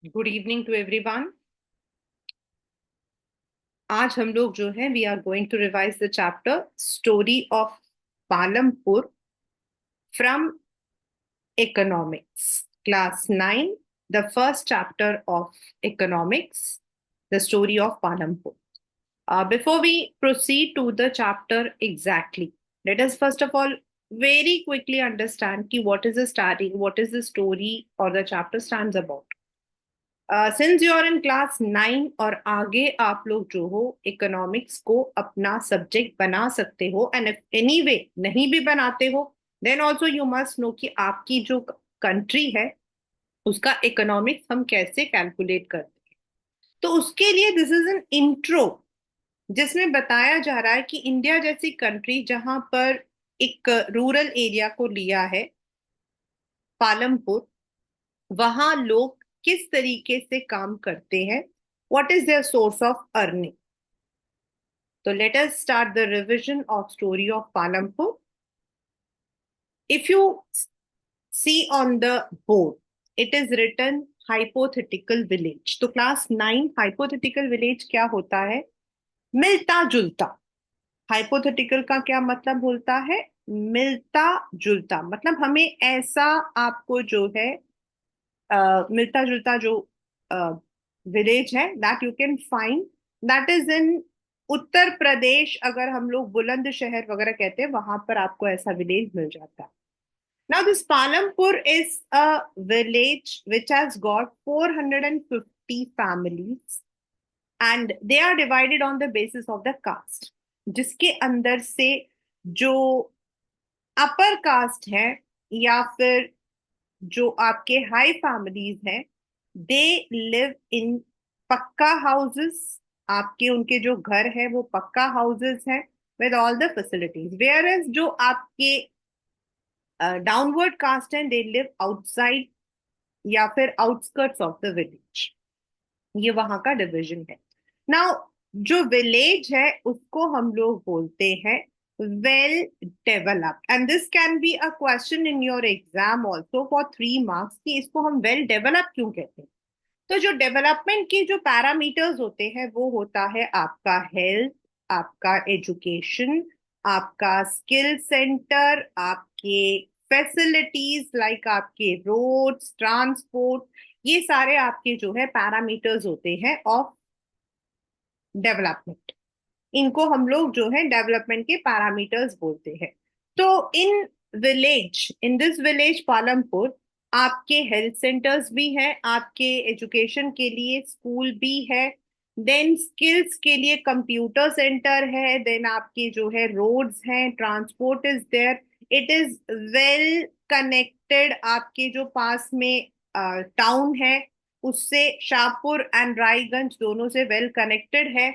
Good evening to everyone. आज हम लोग जो है we are going to revise the chapter story of Palampur from economics class 9, the first chapter of economics, the story of Palampur. Before we proceed to the chapter exactly, let us first of all very quickly understand ki what is the starting, what is the story or the chapter stands about. Since you are in class 9 और आगे आप लोग जो हो economics को अपना subject बना सकते हो, एंड इफ एनीवे नहीं भी बनाते हो then also you must know कि आपकी जो कंट्री है उसका इकोनॉमिक्स हम कैसे कैलकुलेट करते हैं. तो उसके लिए दिस इज एन इंट्रो जिसमें बताया जा रहा है कि इंडिया जैसी कंट्री जहां पर एक रूरल एरिया को लिया है पालमपुर, वहां लोग किस तरीके से काम करते हैं, what is there source of earning. तो let us start the revision of story of Palampur. If you see on the board it is written hypothetical village. तो क्लास 9 हाइपोथेटिकल विलेज क्या होता है? मिलता जुलता. हाइपोथेटिकल का क्या मतलब होता है? मिलता जुलता. मतलब हमें ऐसा आपको जो है मिलता जुलता जो विलेज है that you can find, that is in Uttar Pradesh. अगर हम लोग बुलंदशहर वगैरह कहते हैं वहां पर आपको ऐसा विलेज मिल जाता है. Now this Palampur is a village which has got 450 families and they are divided on the basis of the caste. जिसके अंदर से जो अपर कास्ट है या फिर जो आपके हाई फैमिलीज हैं, दे लिव इन पक्का हाउसेस. आपके उनके जो घर है वो पक्का हाउसेस हैं with all the facilities. Whereas जो आपके डाउनवर्ड कास्ट हैं, दे लिव आउटसाइड या फिर आउटस्कर्ट्स ऑफ द विलेज. ये वहां का डिविजन है. नाउ जो विलेज है उसको हम लोग बोलते हैं well developed, and this can be a question in your exam also for 3 marks कि इसको हम वेल डेवलप क्यों कहते हैं. तो जो डेवलपमेंट की जो पैरामीटर्स होते हैं वो होता है आपका हेल्थ, आपका एजुकेशन, आपका स्किल सेंटर, आपके फैसिलिटीज लाइक आपके रोड्स, ट्रांसपोर्ट. ये सारे आपके जो है पैरामीटर्स होते हैं ऑफ डेवलपमेंट. इनको हम लोग जो है डेवलपमेंट के पैरामीटर्स बोलते हैं. तो इन दिस विलेज पालमपुर आपके हेल्थ सेंटर्स भी हैं, आपके एजुकेशन के लिए स्कूल भी है, देन स्किल्स के लिए कंप्यूटर सेंटर है, देन आपके जो है रोड्स हैं, transport is there, it is well connected. आपके जो पास में टाउन है उससे शाहपुर एंड रायगंज दोनों से वेल कनेक्टेड है.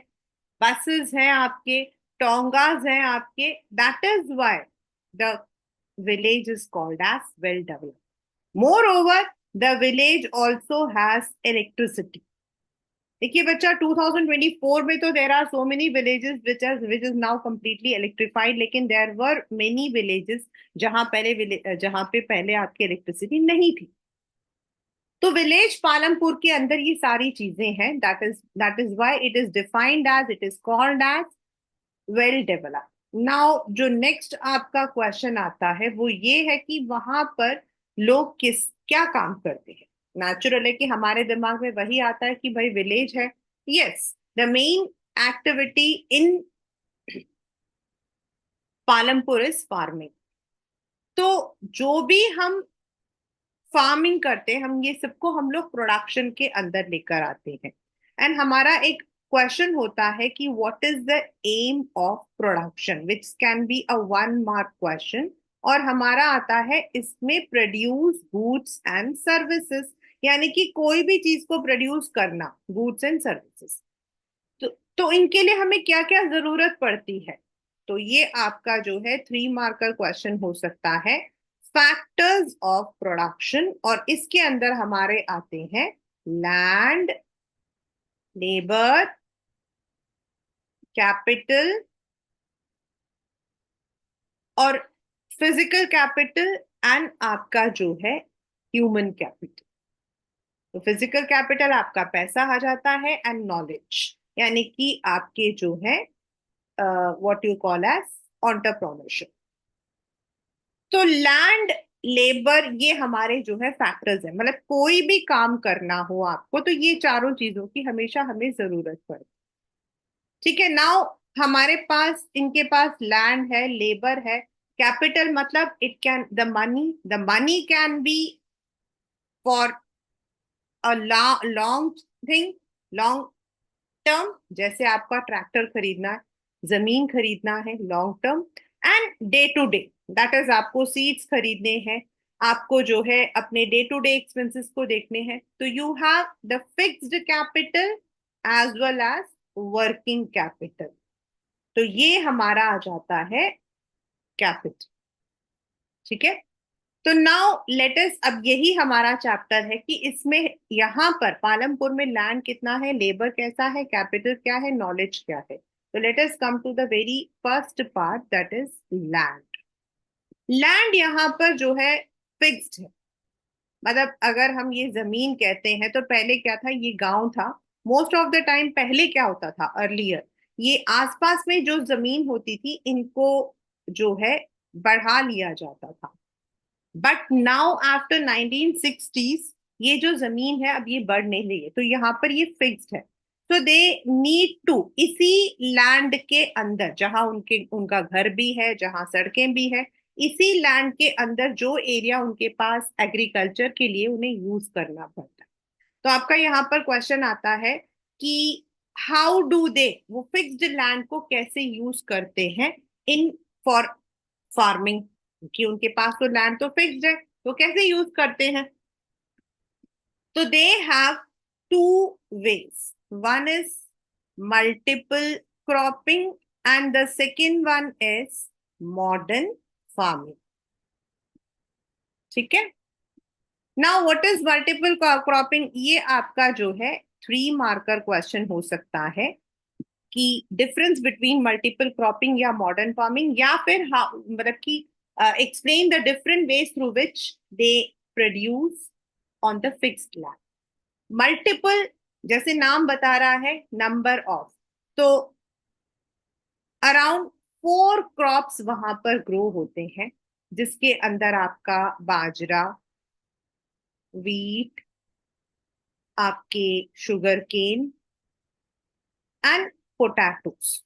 बसेस हैं आपके, टोंगास हैं आपके. That is why the village is called as well developed. Moreover the village also has electricity. देखिए बच्चा, 2024 में तो there are so many villages which is now completely electrified, लेकिन देर वर मेनी विलेजेस जहां पे पहले आपकी electricity नहीं थी. तो विलेज पालमपुर के अंदर ये सारी चीजें हैं. That is why it is defined as, it is called as well developed. Now जो नेक्स्ट आपका क्वेश्चन आता है वो ये है कि वहां पर लोग किस क्या काम करते हैं. नेचुरल है कि हमारे दिमाग में वही आता है कि भाई विलेज है. Yes, the main activity in Palampur is farming. तो जो भी हम फार्मिंग करते हैं हम ये सबको हम लोग प्रोडक्शन के अंदर लेकर आते हैं. एंड हमारा एक क्वेश्चन होता है कि what is the aim of production, which can be a 1 mark question. और हमारा आता है इसमें प्रोड्यूस गुड्स एंड सर्विसेज, यानी कि कोई भी चीज को प्रोड्यूस करना, गुड्स एंड सर्विसेज. तो इनके लिए हमें क्या क्या जरूरत पड़ती है. तो ये आपका जो है 3 marker क्वेश्चन हो सकता है. फैक्टर्स ऑफ प्रोडक्शन, और इसके अंदर हमारे आते हैं लैंड, लेबर, कैपिटल और फिजिकल कैपिटल, एंड आपका जो है ह्यूमन कैपिटल. तो फिजिकल कैपिटल आपका पैसा आ जाता है, एंड नॉलेज यानी कि आपके जो है what you call as entrepreneurship. तो लैंड, लेबर, ये हमारे जो है फैक्टर्स है, मतलब कोई भी काम करना हो आपको तो ये चारों चीजों की हमेशा हमें जरूरत पड़ती। ठीक है, नाउ हमारे पास, इनके पास लैंड है, लेबर है, कैपिटल मतलब it can the money can be for a long thing, long term, जैसे आपका ट्रैक्टर खरीदना है, जमीन खरीदना है long term, and day to day, that is आपको सीड्स खरीदने हैं, आपको जो है अपने डे टू डे एक्सपेंसेस को देखने हैं, तो you have the fixed capital as well as working capital. तो ये हमारा आ जाता है कैपिटल। ठीक है, तो नाउ लेट अस, अब यही हमारा चैप्टर है कि इसमें यहां पर पालमपुर में लैंड कितना है, लेबर कैसा है, कैपिटल क्या है, नॉलेज क्या है। तो let us come to the very first part, that is land. Land यहाँ पर जो है फिक्स्ड है, मतलब अगर हम ये जमीन कहते हैं तो पहले क्या था, ये गांव था। मोस्ट ऑफ द टाइम पहले क्या होता था, अर्लियर ये आसपास में जो जमीन होती थी इनको जो है बढ़ा लिया जाता था। बट नाउ आफ्टर 1960s ये जो जमीन है अब ये बढ़ नहीं रही है, तो यहाँ पर ये फिक्स्ड है। तो दे नीड टू, इसी लैंड के अंदर जहां उनके उनका घर भी है, जहां सड़कें भी है, इसी लैंड के अंदर जो एरिया उनके पास एग्रीकल्चर के लिए उन्हें यूज करना पड़ता है। तो आपका यहाँ पर क्वेश्चन आता है कि हाउ डू दे, वो फिक्स्ड लैंड को कैसे यूज करते हैं इन फॉर फार्मिंग, क्योंकि उनके पास तो लैंड तो फिक्स्ड है, तो कैसे यूज करते हैं। तो they have two ways, one is multiple cropping and the second one is modern farming. ठीक है, now what is multiple cropping, ये आपका जो है 3 मार्कर क्वेश्चन हो सकता है कि डिफरेंस बिटवीन मल्टीपल क्रॉपिंग या मॉडर्न फार्मिंग, या फिर मतलब कि explain the different ways through which they produce on the fixed land. Multiple, जैसे नाम बता रहा है, नंबर ऑफ, तो अराउंड 4 क्रॉप्स वहां पर ग्रो होते हैं, जिसके अंदर आपका बाजरा, वीट, आपके शुगर केन एंड पोटैटोस,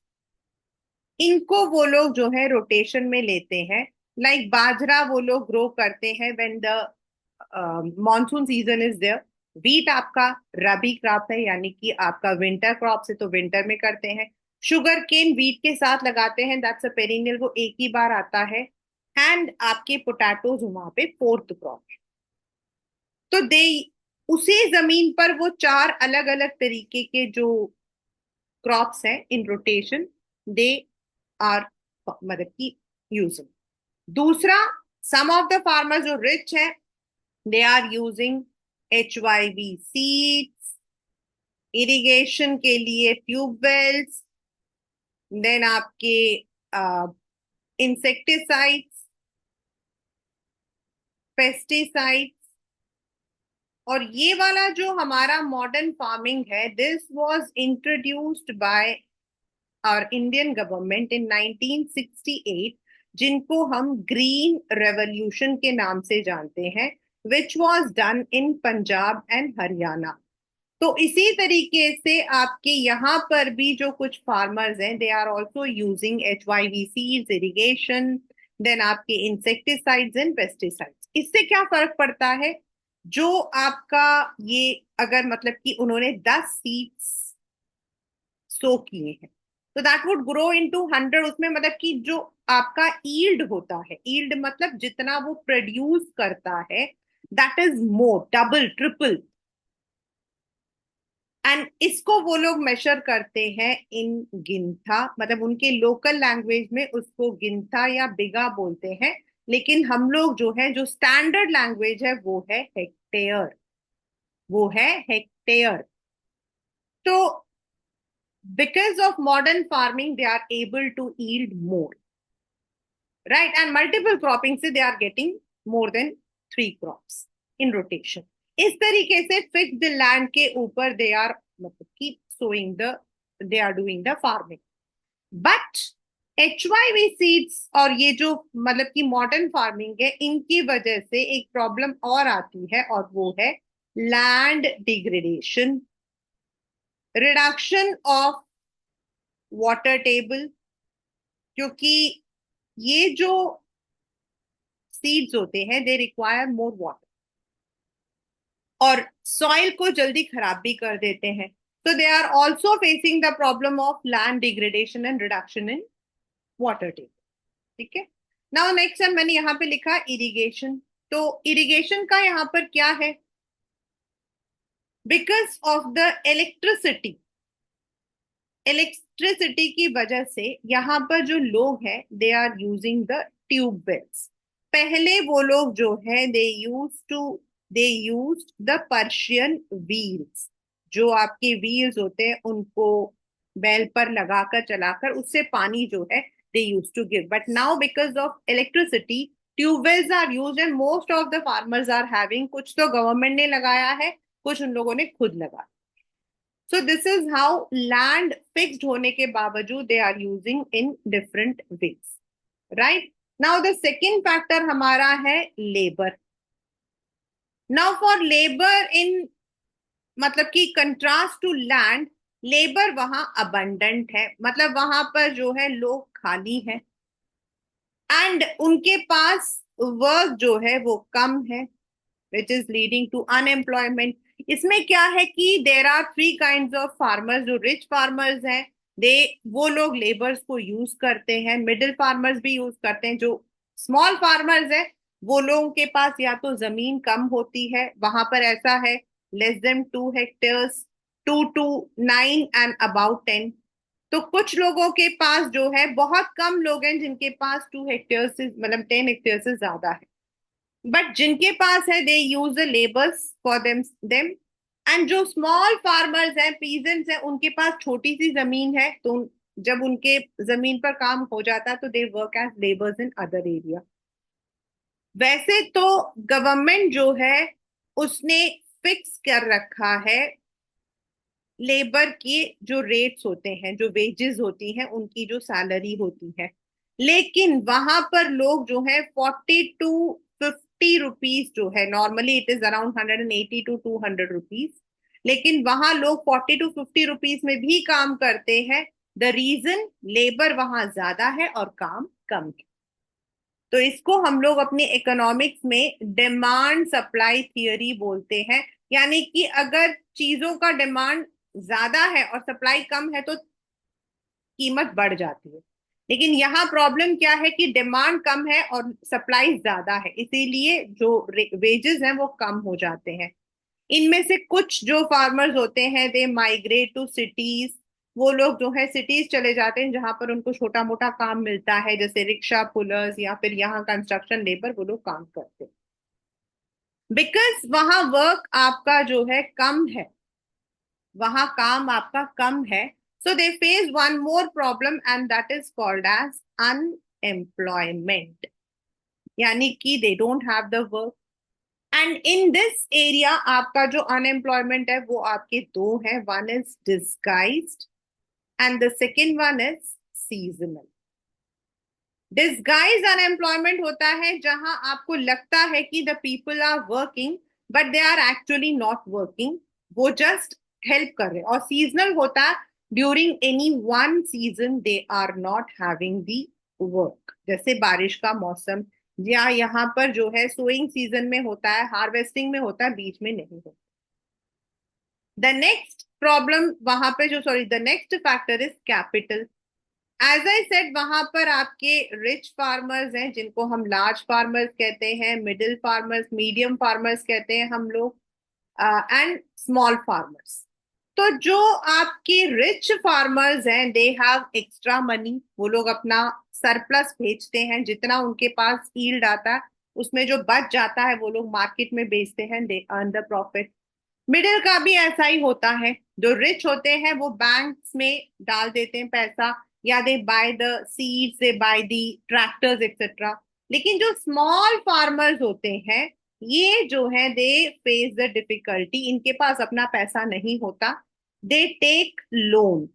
इनको वो लोग जो है रोटेशन में लेते हैं। लाइक बाजरा वो लोग ग्रो करते हैं when the monsoon season is there. Wheat आपका रबी क्रॉप है, यानी कि आपका विंटर क्रॉप से, तो विंटर में करते हैं। शुगर केन वीट के साथ लगाते हैं, दैट्स अ पेरिनियल, वो एक ही बार आता है। एंड आपके पोटैटोज वहां पे फोर्थ क्रॉप। तो दे, उसी जमीन पर वो 4 अलग अलग तरीके के जो क्रॉप्स हैं इन रोटेशन, दे आर मतलब की यूजिंग। दूसरा, सम ऑफ द फार्मर्स जो रिच है, they are using HYV seeds, irrigation के लिए ट्यूबवेल्स, देन आपके इंसेक्टिसाइड्स, पेस्टिसाइड्स। और ये वाला जो हमारा मॉडर्न फार्मिंग है, दिस वाज इंट्रोड्यूस्ड बाय और इंडियन गवर्नमेंट इन 1968, जिनको हम ग्रीन रेवोल्यूशन के नाम से जानते हैं, which was done in Punjab and Haryana. तो इसी तरीके से आपके यहाँ पर भी जो कुछ फार्मर्स हैं, they are also using HYV seeds, irrigation, then आपके इंसेक्टिसाइड्स एंड पेस्टिसाइड्स। इससे क्या फर्क पड़ता है, जो आपका ये अगर मतलब कि उन्होंने 10 सीड्स सो किए हैं, तो दैट वुड ग्रो इनटू 100, उसमें मतलब कि जो आपका ईल्ड होता है, ईल्ड मतलब जितना वो प्रोड्यूस करता है, that is more, double, triple. And इसको वो लोग मेजर करते हैं इन गिनथा, मतलब उनके लोकल लैंग्वेज में उसको गिनथा या बिगा बोलते हैं, लेकिन हम लोग जो है, जो स्टैंडर्ड लैंग्वेज है वो है हेक्टेयर, वो है हेक्टेयर। तो because of modern farming they are able to yield more, right, and multiple cropping, so they are getting more than 3 crops in rotation. इस तरीके से फिक्स्ड लैंड के ऊपर दे आर मतलब की sowing the they are doing the farming. But HYV seeds और ये जो मतलब की मॉडर्न फार्मिंग है, इनकी वजह से एक प्रॉब्लम और आती है, और वो है land degradation, reduction of water table. क्योंकि ये जो सीड्स होते हैं दे रिक्वायर मोर वाटर, और सॉइल को जल्दी खराब भी कर देते हैं। तो they are also facing the problem of land degradation and reduction in water table. ठीक है। नाउ नेक्स्ट मैंने यहाँ पे लिखा इरिगेशन। तो इरिगेशन का यहाँ पर क्या है, बिकॉज ऑफ द इलेक्ट्रिसिटी की वजह से यहाँ पर जो लोग हैं they are using the tubewells. पहले वो लोग जो है they use the Persian wheels. जो आपके व्हील्स होते हैं उनको बैल पर लगाकर चलाकर उससे पानी जो है they use to give, but now because of electricity tubewells are use and most of the farmers are having. कुछ तो गवर्नमेंट ने लगाया है, कुछ उन लोगों ने खुद लगाया। So this is how land fixed होने के बावजूद they are using in different ways, right? Now the second factor हमारा है labor. Now for labor in मतलब कि contrast to land, labor वहां abundant है, मतलब वहां पर जो है लोग खाली है, एंड उनके पास वर्क जो है वो कम है, which is leading to unemployment. इसमें क्या है कि there are three kind of farmers. जो रिच फार्मर्स हैं दे वो लोग लेबर्स को यूज करते हैं, मिडिल फार्मर्स भी यूज करते हैं। जो स्मॉल फार्मर्स है वो लोगों के पास या तो जमीन कम होती है, वहां पर ऐसा है less than 2 hectares, 2 to 9 and about 10। तो कुछ लोगों के पास जो है, बहुत कम लोग हैं जिनके पास 2 हेक्टेयर से मतलब 10 हेक्टेयर से ज्यादा है, बट जिनके पास है they use the labours for them. And जो स्मॉल फार्मर्स हैं, पीजेंट्स हैं, उनके पास छोटी सी जमीन है, तो जब उनके जमीन पर काम हो जाता है तो they work as labours in other area. वैसे तो गवर्नमेंट जो है उसने फिक्स कर रखा है लेबर के जो रेट्स होते हैं, जो वेजेस होती हैं, उनकी जो सैलरी होती है, लेकिन वहां पर लोग जो है 40 to 50 रुपीज जो है, normally it is around 180 to 200 rupees, लेकिन वहां लोग 40 to 50 रुपीज में भी काम करते हैं। द रीजन लेबर वहां ज्यादा है और काम कम है। तो इसको हम लोग अपने इकोनॉमिक्स में डिमांड सप्लाई थियरी बोलते हैं। यानी कि अगर चीजों का डिमांड ज्यादा है और सप्लाई कम है तो कीमत बढ़ जाती है। लेकिन यहाँ प्रॉब्लम क्या है कि डिमांड कम है और सप्लाई ज्यादा है, इसीलिए जो वेजेस हैं वो कम हो जाते हैं। इनमें से कुछ जो फार्मर्स होते हैं दे माइग्रेट टू सिटीज। वो लोग जो है सिटीज चले जाते हैं जहां पर उनको छोटा मोटा काम मिलता है, जैसे रिक्शा पुलर्स या फिर यहाँ कंस्ट्रक्शन लेबर, वो लोग काम करते हैं बिकॉज वहां वर्क आपका जो है कम है, वहां काम आपका कम है। So they face one more problem and that is called as unemployment, यानी कि they don't have the work. And in this area आपका जो अनएम्प्लॉयमेंट है वो आपके दो है, one is disguised and the second one is seasonal. Disguise unemployment होता है जहां आपको लगता है कि the people are working but they are actually not working, वो जस्ट हेल्प कर रहे हैं। और सीजनल होता है during any one season they are not having the work, जैसे बारिश का मौसम, या यहाँ पर जो है सोइंग सीजन में होता है, हार्वेस्टिंग में होता है, बीच में नहीं होता। द नेक्स्ट प्रॉब्लम वहां पे जो sorry the next factor is capital. As I said वहां पर आपके रिच फार्मर्स हैं जिनको हम लार्ज फार्मर्स कहते हैं, मिडिल फार्मर्स, मीडियम फार्मर्स कहते हैं हम लोग, एंड स्मॉल फार्मर्स। तो जो आपके रिच फार्मर्स हैं दे हैव एक्स्ट्रा मनी, वो लोग अपना सरप्लस बेचते हैं, जितना उनके पास यील्ड आता है उसमें जो बच जाता है वो लोग मार्केट में बेचते हैं, they earn the profit. Middle का भी ऐसा ही होता है, जो रिच होते हैं वो बैंक्स में डाल देते हैं पैसा, या they buy the seeds, they buy the tractors etcetera. लेकिन जो स्मॉल फार्मर्स होते हैं ये जो है दे फेस द डिफिकल्टी, इनके पास अपना पैसा नहीं होता, दे टेक लोन।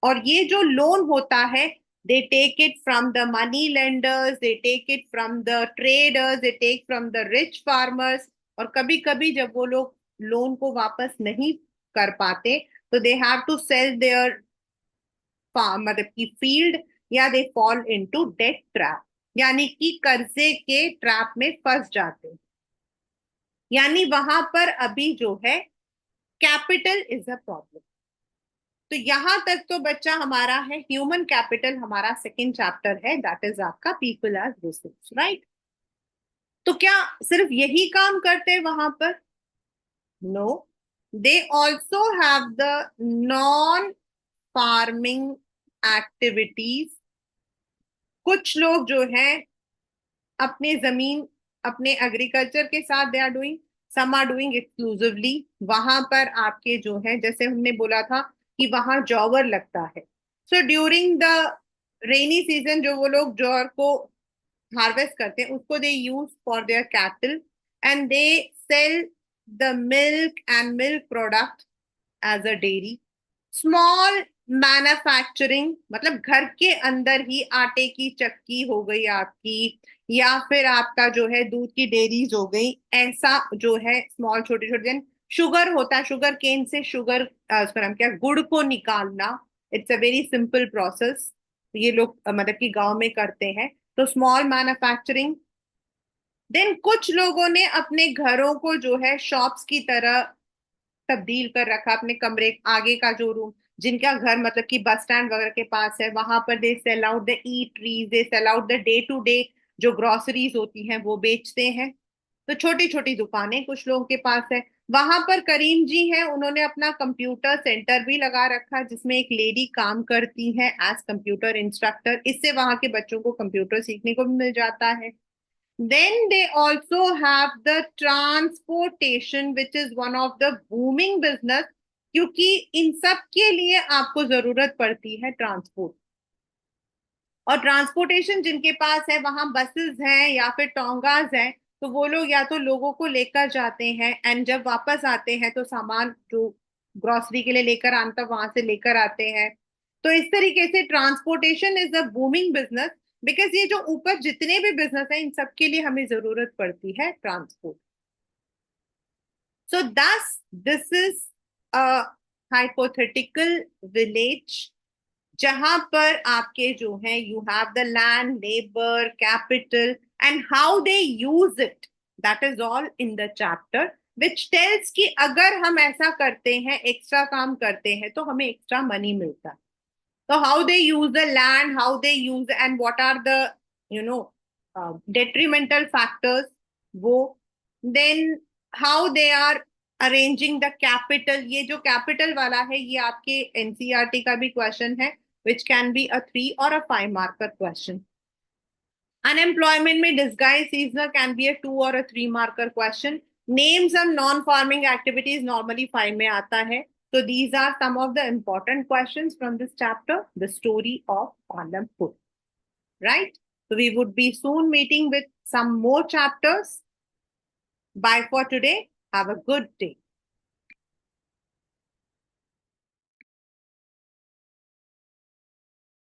और ये जो लोन होता है, they take it from the money lenders, they take it from the traders, they take from the rich farmers. और कभी कभी जब वो लोग लोन को वापस नहीं कर पाते तो they have to sell their मतलब की फील्ड, या they fall into debt trap, यानी कि कर्जे के ट्रैप में फंस जाते हैं। यानी वहां पर अभी जो है कैपिटल इज अ प्रॉब्लम। तो यहां तक तो बच्चा हमारा है, ह्यूमन कैपिटल हमारा सेकंड चैप्टर है, दैट इज आपका पीपल एज रिसोर्स, राइट। तो क्या सिर्फ यही काम करते हैं वहां पर? No, they also have the non farming activities. कुछ लोग जो है अपने जमीन, अपने एग्रीकल्चर के साथ they are doing, some are doing exclusively. वहां पर आपके जो है, जैसे हमने बोला था कि वहां जॉवर लगता है, so during the rainy season जो वो लोग जॉवर को हार्वेस्ट करते हैं उसको they use for their cattle, and they sell the milk and milk product as a dairy. Small manufacturing मतलब घर के अंदर ही आटे की चक्की हो गई आपकी, या फिर आपका जो है दूध की डेयरीज हो गई, ऐसा जो है स्मॉल छोटे छोटे। देन शुगर होता है, शुगर केन से शुगर, उसका नाम क्या, गुड़ को निकालना। It's a very simple process, ये लोग मतलब कि गांव में करते हैं। तो स्मॉल मैन्युफैक्चरिंग। देन कुछ लोगों ने अपने घरों को जो है शॉप्स की तरह तब्दील कर रखा, अपने कमरे आगे का जो रूम, जिनका घर मतलब कि बस स्टैंड वगैरह के पास है, वहां पर they sell out the eateries, they sell out the day to day जो ग्रोसरीज होती हैं वो बेचते हैं। तो छोटी छोटी दुकानें कुछ लोगों के पास है। वहां पर करीम जी हैं, उन्होंने अपना कंप्यूटर सेंटर भी लगा रखा जिसमें एक लेडी काम करती है एज कंप्यूटर इंस्ट्रक्टर, इससे वहां के बच्चों को कंप्यूटर सीखने को भी मिल जाता है। Then they also have the transportation, which is one of the booming business, क्योंकि इन सब के लिए आपको जरूरत पड़ती है ट्रांसपोर्ट। और ट्रांसपोर्टेशन जिनके पास है, वहां बसेस हैं या फिर टोंगास हैं, तो वो लोग या तो लोगों को लेकर जाते हैं, एंड जब वापस आते हैं तो सामान जो ग्रोसरी के लिए लेकर आना था वहां से लेकर आते हैं। तो इस तरीके से transportation is a booming business, because ये जो ऊपर जितने भी बिजनेस हैं इन सब के लिए हमें जरूरत पड़ती है ट्रांसपोर्ट। सो दस this is a hypothetical village जहां पर आपके जो है you have the land, labour, capital, and how they use it, that is all in the chapter, which tells कि अगर हम ऐसा करते हैं, एक्स्ट्रा काम करते हैं तो हमें एक्स्ट्रा मनी मिलता है। तो how they use the land, how they use, and what are the you know detrimental factors, वो। Then how they are arranging the capital, ये जो कैपिटल वाला है ये आपके एनसीईआरटी का भी क्वेश्चन है, which can be a 3 or a 5 marker question. Unemployment में disguise seasonal can be a 2 or a 3 marker question. Name some non-farming activities normally 5 में आता है. So these are some of the important questions from this chapter, the story of Palampur. Right? So we would be soon meeting with some more chapters. Bye for today. Have a good day.